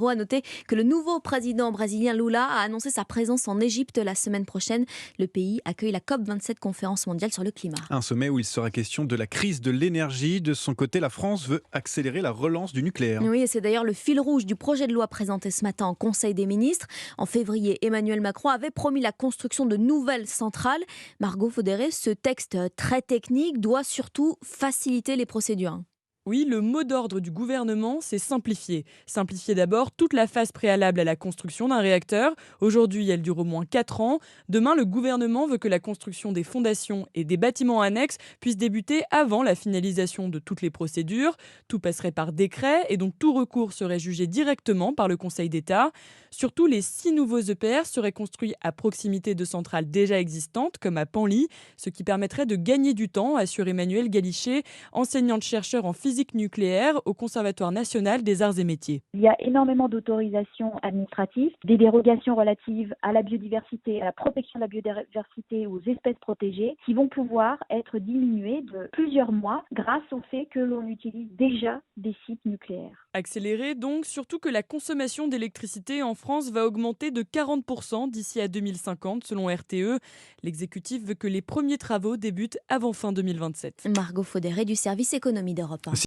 À noter que le nouveau président brésilien Lula a annoncé sa présence en Égypte la semaine prochaine. Le pays accueille la COP27, conférence mondiale sur le climat. Un sommet où il sera question de la crise de l'énergie. De son côté, la France veut accélérer la relance du nucléaire. Oui, et c'est d'ailleurs le fil rouge du projet de loi présenté ce matin en Conseil des ministres. En février, Emmanuel Macron avait promis la construction de nouvelles centrales. Margot Faudéré, ce texte très technique doit surtout faciliter les procédures. Oui, le mot d'ordre du gouvernement, c'est simplifier. Simplifier d'abord toute la phase préalable à la construction d'un réacteur. Aujourd'hui, elle dure au moins 4 ans. Demain, le gouvernement veut que la construction des fondations et des bâtiments annexes puisse débuter avant la finalisation de toutes les procédures. Tout passerait par décret et donc tout recours serait jugé directement par le Conseil d'État. Surtout, les 6 nouveaux EPR seraient construits à proximité de centrales déjà existantes, comme à Penly, ce qui permettrait de gagner du temps, assure Emmanuel Galichet, enseignante-chercheur en physique nucléaire au Conservatoire national des arts et métiers. Il y a énormément d'autorisations administratives, des dérogations relatives à la biodiversité, à la protection de la biodiversité, aux espèces protégées, qui vont pouvoir être diminuées de plusieurs mois grâce au fait que l'on utilise déjà des sites nucléaires. Accéléré donc, surtout que la consommation d'électricité en France va augmenter de 40% d'ici à 2050 selon RTE. L'exécutif veut que les premiers travaux débutent avant fin 2027. Margot Faudéré du service économie d'Europe 1.